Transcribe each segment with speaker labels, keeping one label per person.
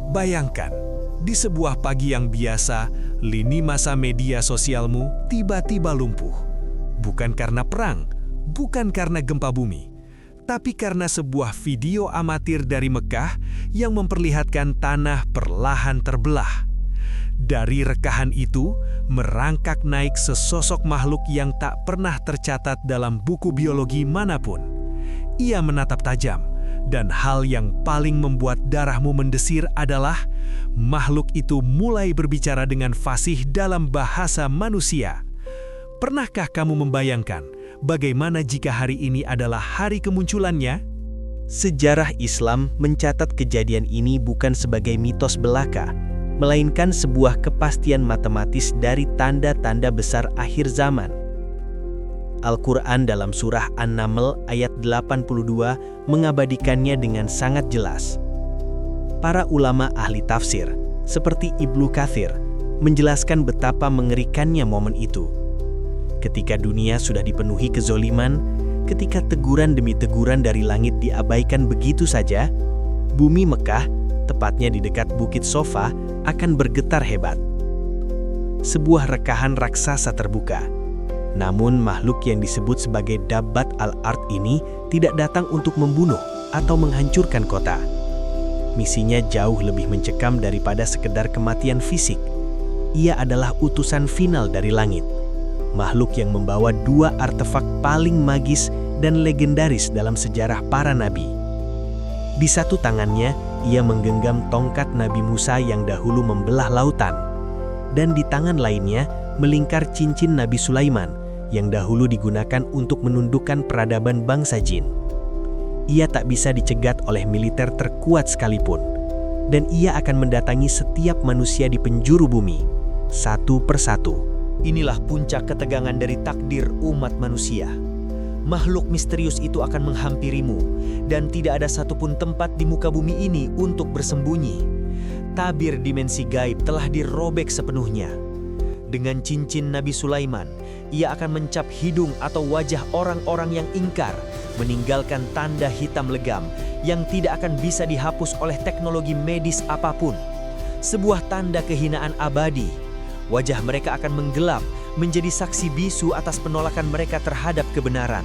Speaker 1: Bayangkan, di sebuah pagi yang biasa, lini masa media sosialmu tiba-tiba lumpuh. Bukan karena perang, bukan karena gempa bumi, tapi karena sebuah video amatir dari Mekah yang memperlihatkan tanah perlahan terbelah. Dari rekahan itu, merangkak naik sesosok makhluk yang tak pernah tercatat dalam buku biologi manapun. Ia menatap tajam, dan hal yang paling membuat darahmu mendesir adalah makhluk itu mulai berbicara dengan fasih dalam bahasa manusia. Pernahkah kamu membayangkan bagaimana jika hari ini adalah hari kemunculannya?
Speaker 2: Sejarah Islam mencatat kejadian ini bukan sebagai mitos belaka, melainkan sebuah kepastian matematis dari tanda-tanda besar akhir zaman. Al-Quran dalam surah An-Naml ayat 82 mengabadikannya dengan sangat jelas. Para ulama ahli tafsir, seperti Ibnu Katsir, menjelaskan betapa mengerikannya momen itu. Ketika dunia sudah dipenuhi kezoliman, ketika teguran demi teguran dari langit diabaikan begitu saja, bumi Mekah, tepatnya di dekat Bukit Sofa, akan bergetar hebat. Sebuah rekahan raksasa terbuka. Namun makhluk yang disebut sebagai Dabbat al-Ard ini tidak datang untuk membunuh atau menghancurkan kota. Misinya jauh lebih mencekam daripada sekedar kematian fisik. Ia adalah utusan final dari langit. Makhluk yang membawa dua artefak paling magis dan legendaris dalam sejarah para nabi. Di satu tangannya, ia menggenggam tongkat Nabi Musa yang dahulu membelah lautan. Dan di tangan lainnya, melingkar cincin Nabi Sulaiman yang dahulu digunakan untuk menundukkan peradaban bangsa jin. Ia tak bisa dicegat oleh militer terkuat sekalipun, dan ia akan mendatangi setiap manusia di penjuru bumi, satu persatu.
Speaker 3: Inilah puncak ketegangan dari takdir umat manusia. Makhluk misterius itu akan menghampirimu, dan tidak ada satupun tempat di muka bumi ini untuk bersembunyi. Tabir dimensi gaib telah dirobek sepenuhnya. Dengan cincin Nabi Sulaiman, ia akan mencap hidung atau wajah orang-orang yang ingkar, meninggalkan tanda hitam legam yang tidak akan bisa dihapus oleh teknologi medis apapun. Sebuah tanda kehinaan abadi. Wajah mereka akan menggelap, menjadi saksi bisu atas penolakan mereka terhadap kebenaran.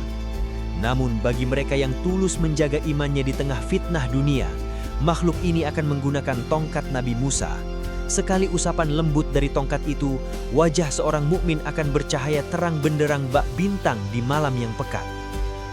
Speaker 3: Namun bagi mereka yang tulus menjaga imannya di tengah fitnah dunia, makhluk ini akan menggunakan tongkat Nabi Musa. Sekali usapan lembut dari tongkat itu, wajah seorang mukmin akan bercahaya terang benderang bak bintang di malam yang pekat.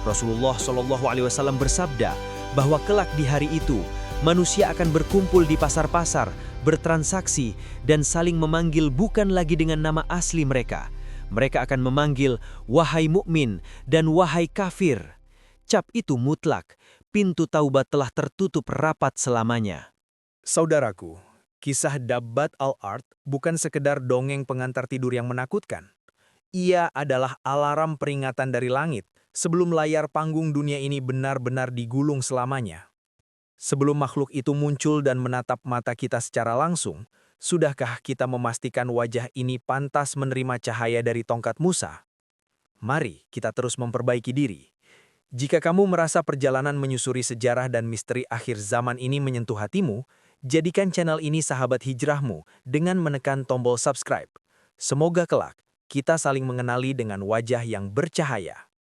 Speaker 3: Rasulullah SAW bersabda bahwa kelak di hari itu, manusia akan berkumpul di pasar-pasar, bertransaksi, dan saling memanggil bukan lagi dengan nama asli mereka. Mereka akan memanggil, "Wahai mukmin" dan "Wahai kafir". Cap itu mutlak, pintu taubat telah tertutup rapat selamanya.
Speaker 1: Saudaraku, kisah Dabbat al-Ard bukan sekedar dongeng pengantar tidur yang menakutkan. Ia adalah alarm peringatan dari langit sebelum layar panggung dunia ini benar-benar digulung selamanya. Sebelum makhluk itu muncul dan menatap mata kita secara langsung, sudahkah kita memastikan wajah ini pantas menerima cahaya dari tongkat Musa? Mari kita terus memperbaiki diri. Jika kamu merasa perjalanan menyusuri sejarah dan misteri akhir zaman ini menyentuh hatimu, jadikan channel ini sahabat hijrahmu dengan menekan tombol subscribe. Semoga kelak kita saling mengenali dengan wajah yang bercahaya.